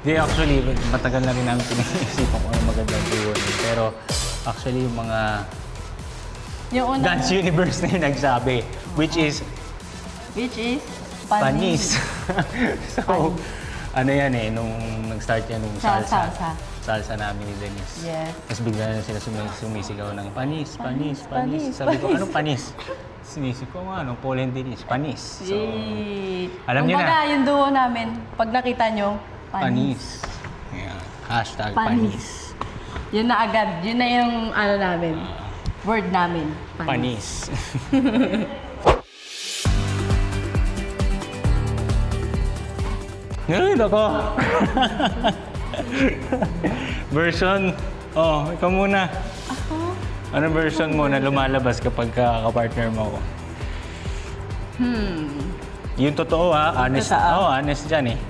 Di actually, matagal na rin namin pinag-isipan kung ano magandang duo nun. Pero actually yung mga Yung una, Dance Universe na yung nagsabi, which is Panis. So, ano yan eh, nung nag-start yan nung salsa. Salsa namin ni Denise. Yes. Tapos bigla na sila sumisigaw ng panis. Sabi ko, ano panis? Sinisip ko nga, Paul and Denise, panis. So, alam niyo na. Kumbaga, yung duo namin, pag nakita nyo, Panis. Yeah. Hashtag panis. Yun na agad. Yun na yung ano namin. Word namin. Panis. Ngayon ako. Version. Oh, ikaw muna. Ako? Anong version mo na lumalabas kapag kapartner mo ako? Yung totoo ha, honest. Totoo. Honest dyan eh.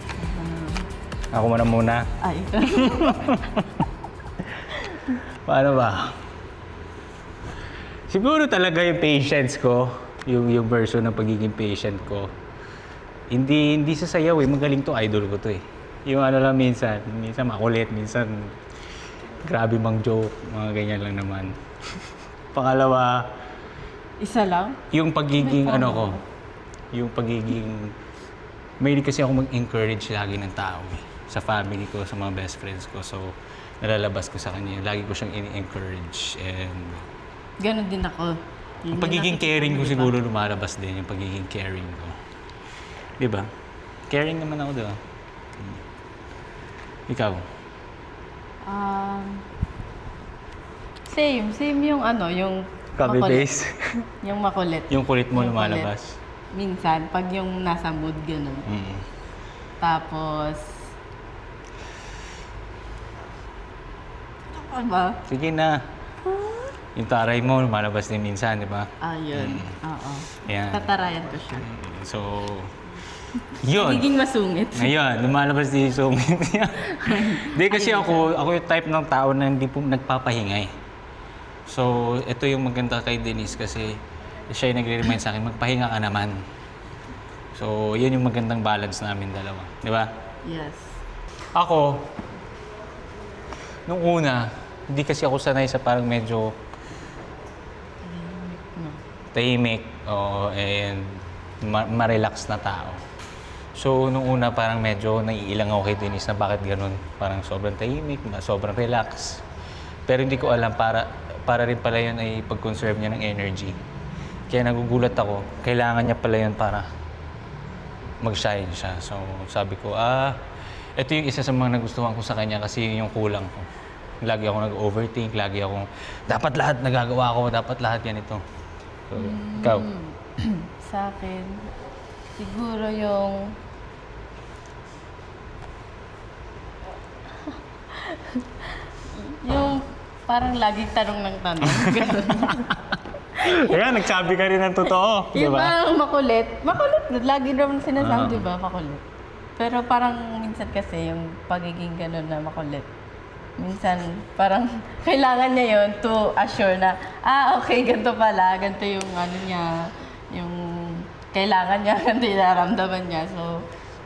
Ako muna. Ay. Paano ba? Siguro talaga yung patience ko, yung version ng pagiging patient ko. Hindi sa sayaw eh, magaling to, idol ko to eh. Yung ano lang minsan makulit, minsan grabe mang joke, mga ganyan lang naman. Pangalawa, Isa lang? yung pagiging yung pagiging, may kasi ako mag-encourage lagi ng tao eh. Sa family ko, sa mga best friends ko. So, nalalabas ko sa kanya. Lagi ko siyang ini-encourage and Ganon din ako. ang pagiging caring ko siguro lumalabas din, yung pagiging caring ko. Di ba? Caring naman ako, di ba? Ikaw? Same yung yung Copy makulit. paste? Yung makulit. Yung kulit mo Yung lumalabas? Minsan, pag yung nasa mood, gano'n. Tapos, ano ba? Sige na. Yung taray mo lumalabas din minsan, di ba? Yun. Oo. Yan. Tatarayan ko siya. So, yun. Nagiging masungit. Ngayon, lumalabas din yung sungit niya. Hindi kasi ako yung type ng tao na hindi po nagpapahinga eh. So, ito yung maganda kay Denise kasi siya yung nagre-remind sa akin, magpahinga ka naman. So, yun yung magandang balance namin dalawa. Di ba? Yes. Ako, nung una, hindi kasi ako sanay sa parang medyo tahimik and ma-relax na tao. So, nung una parang medyo naiilang ako kay Denise na bakit ganun. Parang sobrang tahimik, sobrang relax. Pero hindi ko alam, para rin pala yun ay pag-conserve niya ng energy. Kaya nagugulat ako, kailangan niya pala yun para mag-shine siya. So, sabi ko, ito yung isa sa mga nagustuhan ko sa kanya kasi yun yung kulang ko. Lagi ako nag-overthink, lagi akong, dapat lahat nagagawa ko, dapat lahat yan ito. So, ikaw? Sa akin, siguro yung yung parang laging tanong ng tanong. Kaya nagsabi ka rin ng totoo, di Yung ba? parang makulit. Makulit. Lagi naman sinasabi, di ba? Makulit. Pero parang minsan kasi yung pagiging ganun na makulit. Minsan parang kailangan niya yon to assure na, okay, ganito pala. Ganito yung niya, yung kailangan niya, ganito yung nararamdaman niya. So,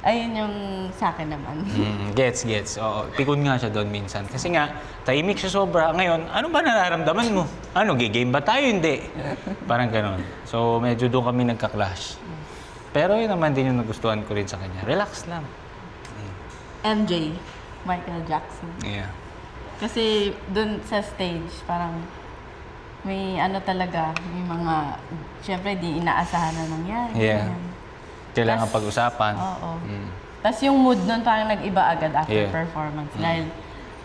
ayun yung sa akin naman. Gets. Oo, pikon nga siya doon minsan. Kasi nga, tahimik siya sobra. Ngayon, ano ba nararamdaman mo? Gigame ba tayo? Hindi. Parang ganon. So, medyo doon kami nagka-clash. Pero yun naman din yung nagustuhan ko rin sa kanya. Relax lang. MJ, Michael Jackson. Yeah. Kasi doon sa stage, parang may talaga, may mga, syempre di inaasahan na nangyari. Yeah. Ganyan. Kailangan pag-usapan. Oo. Tapos yung mood nun parang nag-iba agad after Yeah. performance. Dahil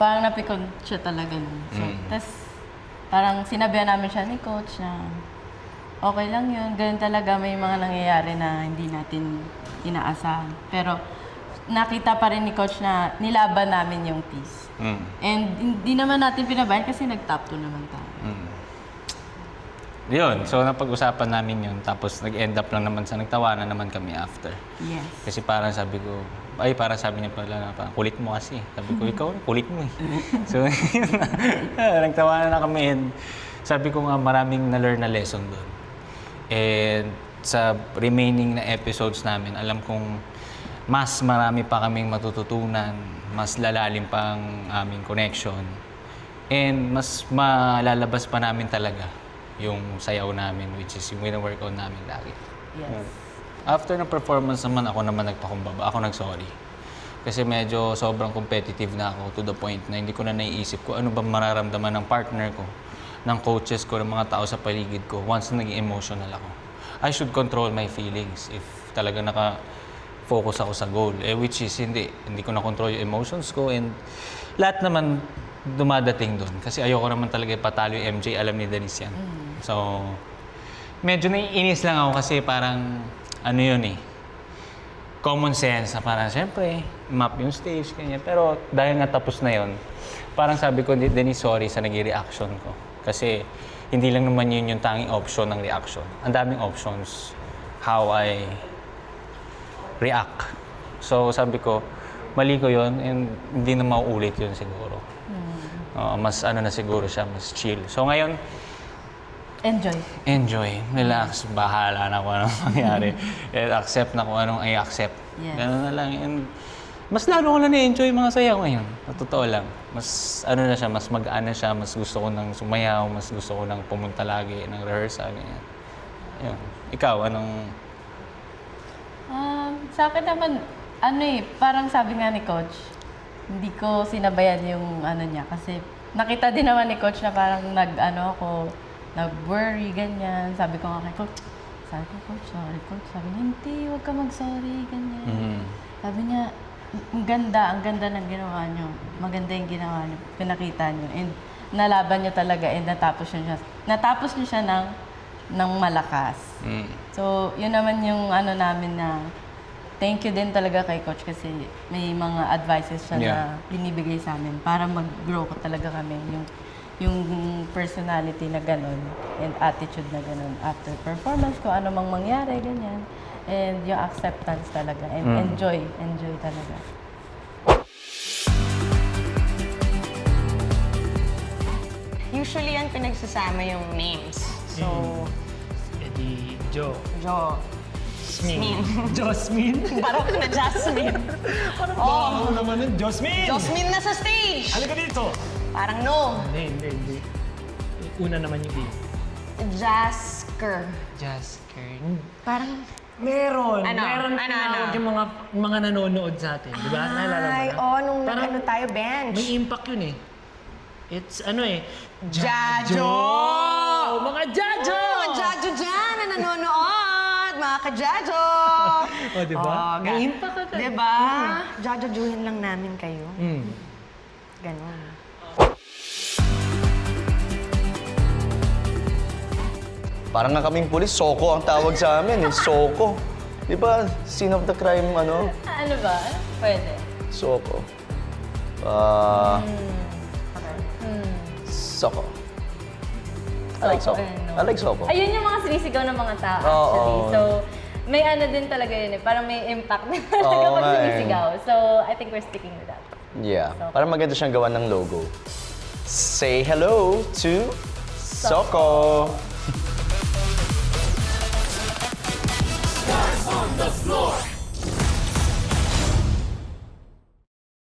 parang napikon siya talaga nun. So, tapos parang sinabihan namin siya ni coach na okay lang yun. Ganun talaga may mga nangyayari na hindi natin inaasahan. Pero nakita pa rin ni coach na nilaban namin yung peace. And hindi naman natin pinabayan kasi nag-top 2 naman tayo. Yun, so napag-usapan namin yun. Tapos nag-end up lang naman sa nagtawanan naman kami after. Yes. Kasi parang sabi ko, parang sabi niya pala na parang kulit mo kasi. Sabi ko, ikaw, kulit mo eh. So, yun na. Nagtawanan na kami and sabi ko nga maraming na-learn na lesson doon. And sa remaining na episodes namin, alam kong mas marami pa kaming matututunan, mas lalalim pa ang aming connection, and mas malalabas pa namin talaga yung sayaw namin, which is yung wino-work on namin lagi. Yes. After ng performance naman, ako naman nagpakumbaba, ako nag-sorry. Kasi medyo sobrang competitive na ako to the point na hindi ko na naiisip ko ano ba mararamdaman ng partner ko, ng coaches ko, ng mga tao sa paligid ko once na naging emotional ako. I should control my feelings if talaga naka-focus ako sa goal. Which is hindi ko na-control yung emotions ko, and lahat naman dumadating doon. Kasi ayoko naman talaga ipatalo yung MJ, alam ni Denise yan. So, medyo naiinis lang ako kasi parang ano yun common sense na parang siyempre, map yung stage, ganyan. Pero dahil nga tapos na yun, parang sabi ko, Denise, sorry sa naging reaction ko. Kasi hindi lang naman yun yung tanging option ng reaction. Ang daming options how I react. So sabi ko, mali ko yun and hindi na mauulit yun siguro. Mas ano na siguro siya, mas chill. So ngayon, enjoy, relax, bahala na kung anong mangyari. Accept na kung anong i-accept. Yes. Ganun na lang. And mas lalo ko na na-enjoy mga sayaw ngayon. Totoo lang. Mas ano na siya, mas mag-ana siya, mas gusto ko nang sumayaw, mas gusto ko nang pumunta lagi ng rehearsal. Ganyan. Yun. Ikaw, anong... Sa akin naman, parang sabi nga ni Coach, hindi ko sinabayan yung ano niya kasi nakita din naman ni Coach na parang nag-worry, ganyan. Sabi ko nga kay Coach, Coach, sorry, Coach. Sabi niya, hindi, huwag ka mag-sorry, ganyan. Sabi niya, ang ganda ng ginawa niyo. Maganda yung ginawa niyo, pinakita niyo. And nalaban niyo talaga, and natapos niyo siya ng malakas. So, yun naman yung namin na thank you din talaga kay Coach kasi may mga advices siya na binibigay sa amin para mag-grow ko talaga kami. Yung personality na gano'n and attitude na gano'n after performance ko, ano mang mangyari, ganyan. And yung acceptance talaga and enjoy talaga. Usually yan pinagsasama yung names. So, Eddie, Joe. Jasmine. Jasmine? Parang ka na Jasmine. Parang bago naman nun. Jasmine! Jasmine na sa stage! Halika dito! Parang no. Hindi. Una naman yung B. Jasker. Jasker. Parang, Meron. Ano? Meron Ano? tinawag yung mga nanonood sa atin. Di ba? Naalala mo ay, na? nung Parang ano tayo, bench. may impact yun It's Jajo! Mga Jajo! Mga Jajo dyan na nanonood! Mga ka-Jajo! O, di ba? May impact ka tayo. Di ba? Jajo-juhin lang namin kayo. Mm. Ganon. Parang nga kaming pulis, Soko ang tawag sa amin Soko. Di ba, scene of the crime, Ano ba? Pwede. Soko. Soko. I like Soko. I like Soko. Ayun yung mga sinisigaw ng mga tao Oo. actually. So, may din talaga yun Parang may impact din talaga Oo pag nga sinisigaw. So, I think we're sticking with that. Yeah, parang maganda siyang gawan ng logo. Say hello to Soko. On the floor.